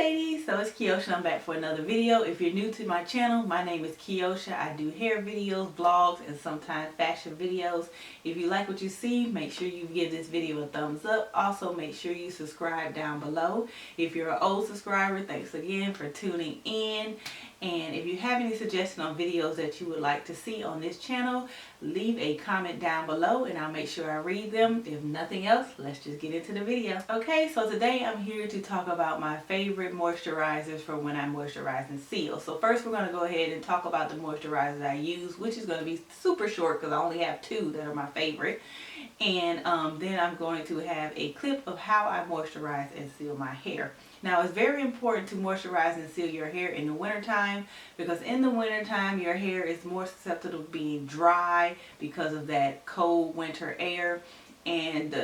ladies, so it's Kiosha. I'm back for another video. If you're new to my channel, my name is Kiosha. I do hair videos, vlogs, and sometimes fashion videos. If you like what you see, make sure you give this video a thumbs up. Also, make sure you subscribe down below. If you're an old subscriber, thanks again for tuning in. And if you have any suggestions on videos that you would like to see on this channel, leave a comment down below and I'll make sure I read them. If nothing else, let's just get into the video. Okay, so today I'm here to talk about my favorite moisturizers for when I moisturize and seal. So first we're going to go ahead and talk about the moisturizers I use, which is going to be super short because I only have two that are my favorite. And then I'm going to have a clip of how I moisturize and seal my hair. Now, it's very important to moisturize and seal your hair in the wintertime because in the wintertime your hair is more susceptible to being dry because of that cold winter air. And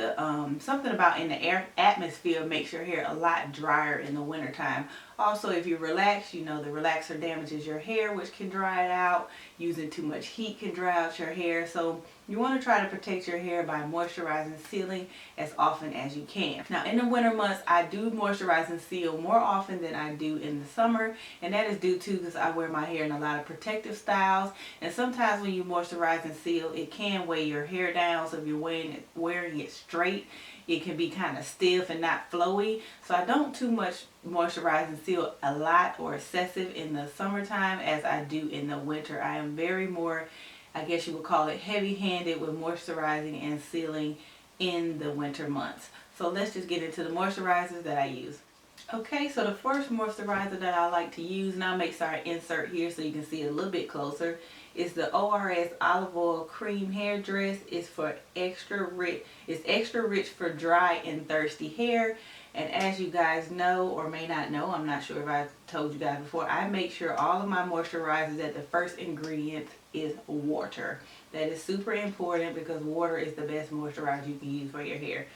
something about in the air atmosphere makes your hair a lot drier in the wintertime. Also, if you relax, you know the relaxer damages your hair, which can dry it out. Using too much heat can dry out your hair. So you want to try to protect your hair by moisturizing and sealing as often as you can. Now, in the winter months, I do moisturize and seal more often than I do in the summer. And that is due to because I wear my hair in a lot of protective styles. And sometimes when you moisturize and seal, it can weigh your hair down. So if you're wearing it straight, it can be kind of stiff and not flowy. So I don't too much moisturize and seal a lot or excessive in the summertime as I do in the winter. I am very more, I guess you would call it, heavy-handed with moisturizing and sealing in the winter months. So let's just get into the moisturizers that I use. Okay, so the first moisturizer that I like to use, and I'll make sure I insert here so you can see it a little bit closer, is the ORS Olive Oil Cream Hair Dress. It's for extra rich. It's extra rich for dry and thirsty hair. And as you guys know or may not know, I'm not sure if I told you guys before, I make sure all of my moisturizers that the first ingredient is water. That is super important because water is the best moisturizer you can use for your hair.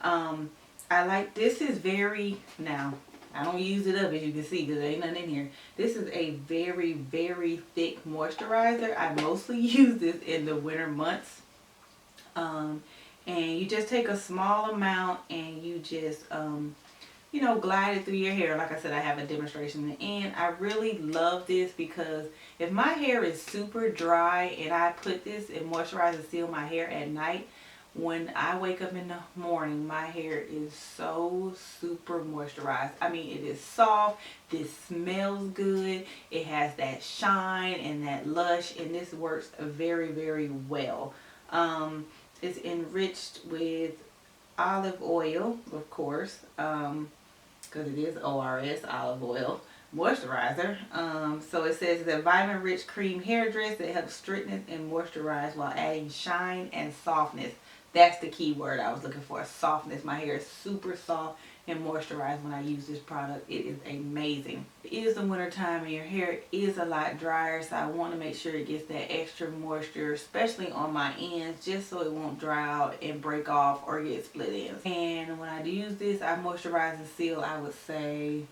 I like, this is very, now I don't use it up as you can see because there ain't nothing in here. This is a very, very thick moisturizer. I mostly use this in the winter months. And you just take a small amount and you just, you know, glide it through your hair. Like I said, I have a demonstration in the end. I really love this because if my hair is super dry and I put this and moisturize and seal my hair at night, when I wake up in the morning, my hair is so super moisturized. I mean, it is soft. This smells good. It has that shine and that lush, and this works very, very well. It's enriched with olive oil, of course, because it is ORS olive oil moisturizer. So it says it's a vitamin-rich cream hair dress that helps straighten and moisturize while adding shine and softness. That's the key word I was looking for, softness. My hair is super soft and moisturized when I use this product. It is amazing. It is the winter time and your hair is a lot drier, so I want to make sure it gets that extra moisture, especially on my ends, just so it won't dry out and break off or get split ends. And when I do use this, I moisturize and seal, I would say,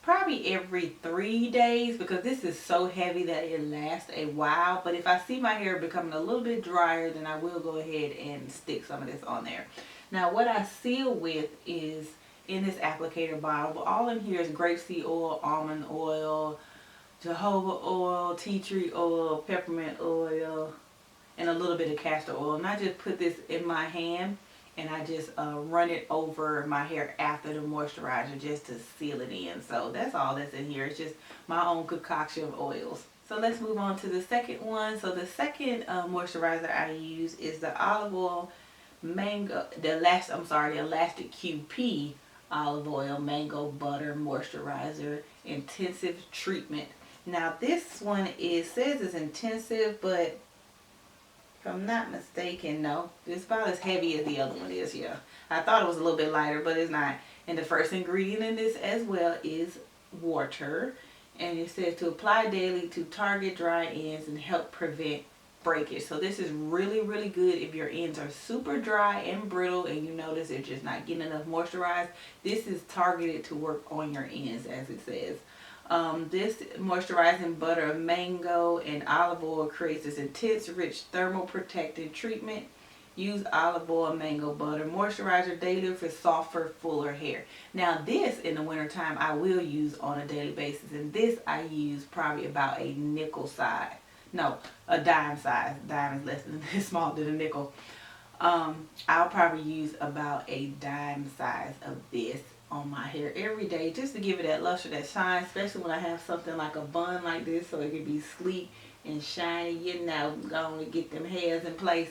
probably every 3 days because this is so heavy that it lasts a while. But if I see my hair becoming a little bit drier, then I will go ahead and stick some of this on there. Now what I seal with is in this applicator bottle, but all in here is grapeseed oil, almond oil, jojoba oil, tea tree oil, peppermint oil, and a little bit of castor oil. And I just put this in my hand and I just run it over my hair after the moisturizer just to seal it in. So that's all that's in here. It's just my own concoction of oils. So let's move on to the second one. So the second moisturizer I use is the olive oil mango, the Elastic QP olive oil mango butter moisturizer intensive treatment. Now this one says it's intensive, but if I'm not mistaken, no. It's about as heavy as the other one is, yeah. I thought it was a little bit lighter, but it's not. And the first ingredient in this as well is water. And it says to apply daily to target dry ends and help prevent breakage. So this is really, really good if your ends are super dry and brittle and you notice they're just not getting enough moisturized. This is targeted to work on your ends, as it says. This moisturizing butter of mango and olive oil creates this intense, rich thermal protective treatment. use olive oil, mango butter. Moisturizer daily for softer, fuller hair. Now this in the wintertime I will use on a daily basis, and this I use probably about a nickel size. No, a dime size. Dime is less than this, small than a nickel. I'll probably use about a dime size of this on my hair every day just to give it that luster, that shine, especially when I have something like a bun like this, so it can be sleek and shiny. You know, going to get them hairs in place,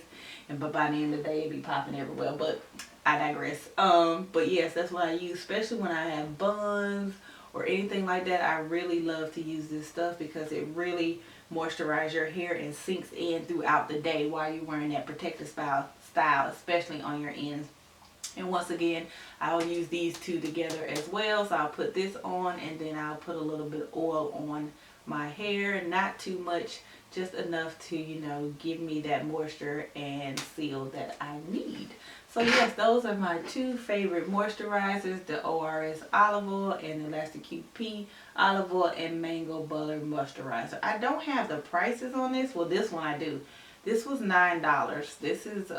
and but by the end of the day it'll be popping everywhere. But I digress. But yes, that's what I use, especially when I have buns or anything like that. I really love to use this stuff because it really moisturizes your hair and sinks in throughout the day while you're wearing that protective style, especially on your ends. And once again, I'll use these two together as well. So I'll put this on, and then I'll put a little bit of oil on my hair. Not too much, just enough to, you know, give me that moisture and seal that I need. So yes, those are my two favorite moisturizers, the ORS olive oil and the Elastic QP olive oil and mango butter moisturizer. I don't have the prices on this. Well, this one I do. This was $9. This is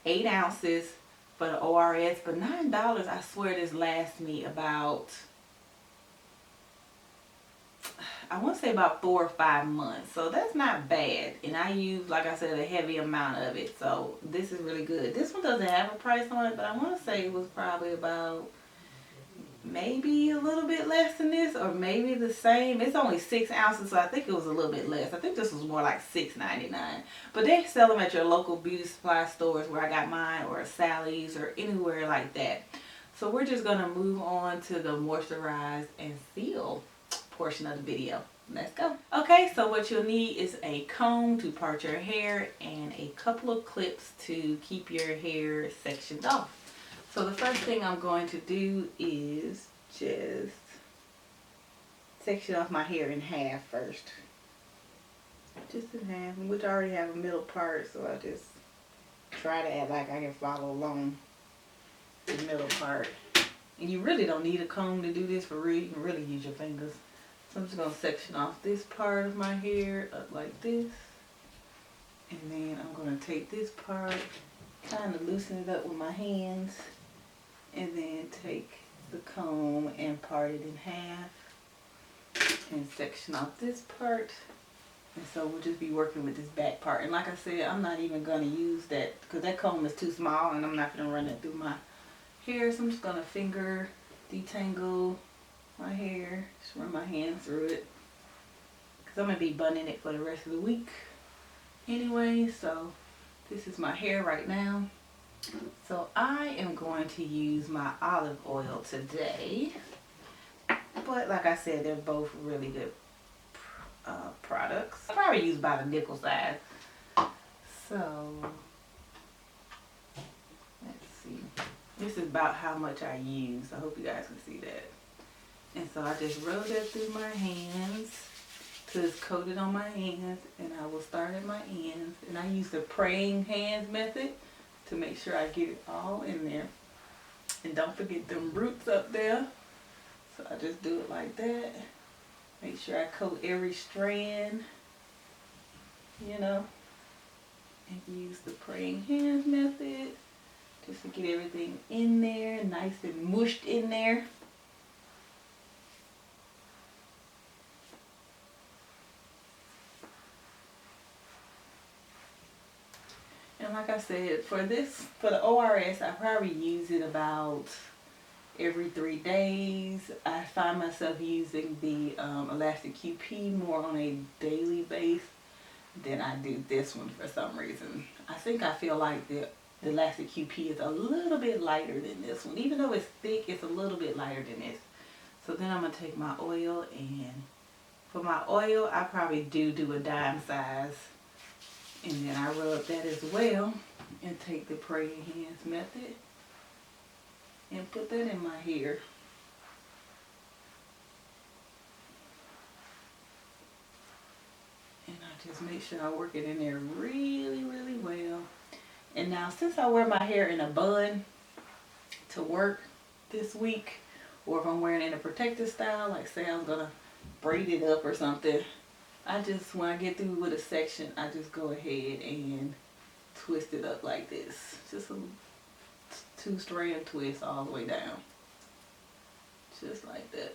8 ounces for the ORS, but $9, I swear this lasts me about, I want to say about 4 or 5 months. So that's not bad. And I use, like I said, a heavy amount of it. So this is really good. This one doesn't have a price on it, but I want to say it was probably about maybe a little bit less than this, or maybe the same. It's only 6 ounces, so I think it was a little bit less. I think this was more like $6.99. But they sell them at your local beauty supply stores where I got mine, or Sally's, or anywhere like that. So we're just going to move on to the moisturize and seal portion of the video. Let's go. Okay, so what you'll need is a comb to part your hair and a couple of clips to keep your hair sectioned off. So the first thing I'm going to do is just section off my hair in half first. Just in half, which I already have a middle part, so I just try to act like I can follow along the middle part. And you really don't need a comb to do this for real. You can really use your fingers. So I'm just going to section off this part of my hair up like this. And then I'm going to take this part, kind of loosen it up with my hands, and then take the comb and part it in half and section off this part. And so we'll just be working with this back part. And like I said, I'm not even going to use that because that comb is too small and I'm not going to run it through my hair. So I'm just going to finger detangle my hair. Just run my hand through it because I'm going to be bunning it for the rest of the week anyway. So this is my hair right now. So I am going to use my olive oil today, but like I said, they're both really good products. I probably use about a nickel size. So let's see, this is about how much I use. I hope you guys can see that. And so I just rub that through my hands till it's coated on my hands, and I will start at my ends, and I use the praying hands method to make sure I get it all in there. And don't forget them roots up there. So I just do it like that. Make sure I coat every strand, you know, and use the praying hands method just to get everything in there, nice and mushed in there. And like I said, for the ORS, I probably use it about every 3 days. I find myself using the Elastic QP more on a daily basis than I do this one for some reason. I think I feel like the Elastic QP is a little bit lighter than this one. Even though it's thick, it's a little bit lighter than this. So then I'm going to take my oil, and for my oil, I probably do a dime size. And then I rub that as well and take the praying hands method and put that in my hair. And I just make sure I work it in there really, really well. And now since I wear my hair in a bun to work this week, or if I'm wearing it in a protective style, like say I'm going to braid it up or something, I just, when I get through with a section, I just go ahead and twist it up like this. Just a 2-strand twist all the way down. Just like that.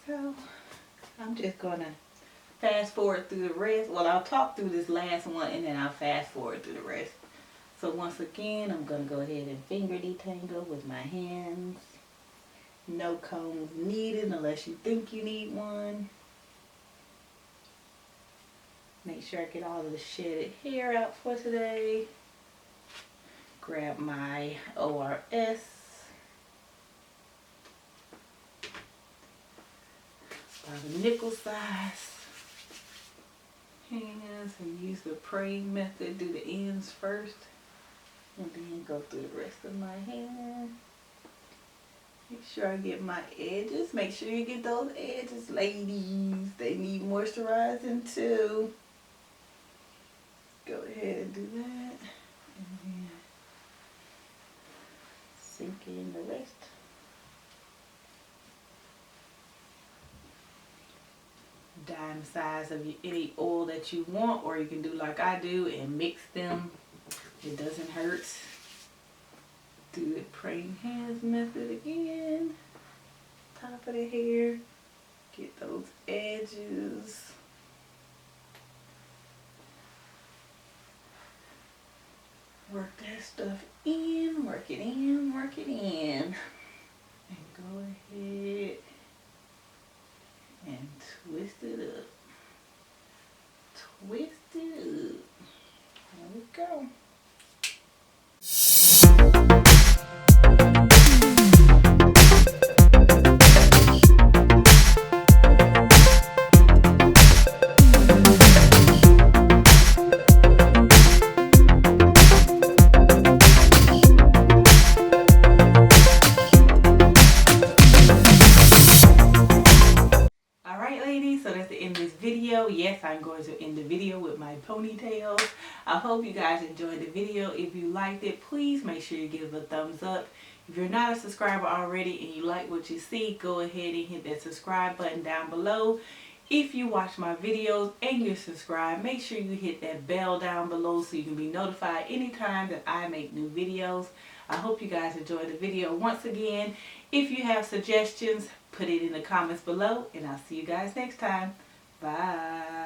So I'm just gonna fast forward through the rest. Well, I'll talk through this last one and then I'll fast forward through the rest. So once again, I'm gonna go ahead and finger detangle with my hands. No combs needed unless you think you need one. Make sure I get all of the shedded hair out for today. Grab my ORS. By the nickel size hands, and use the praying method. Do the ends first and then go through the rest of my hand. Make sure I get my edges. Make sure you get those edges, ladies. They need moisturizing too. Go ahead and do that. And then sink in the rest. Dime size of any oil that you want, or you can do like I do and mix them. It doesn't hurt. Do the praying hands method again. Top of the hair. Get those edges. Work that stuff in, work it in, work it in. And go ahead and twist it up. Twist it up. There we go. So that's the end of this video. Yes, I'm going to end the video with my ponytails. I hope you guys enjoyed the video. If you liked it, please make sure you give it a thumbs up. If you're not a subscriber already and you like what you see, go ahead and hit that subscribe button down below. If you watch my videos and you're subscribed, make sure you hit that bell down below so you can be notified anytime that I make new videos. I hope you guys enjoyed the video. Once again, if you have suggestions, put it in the comments below, and I'll see you guys next time. Bye.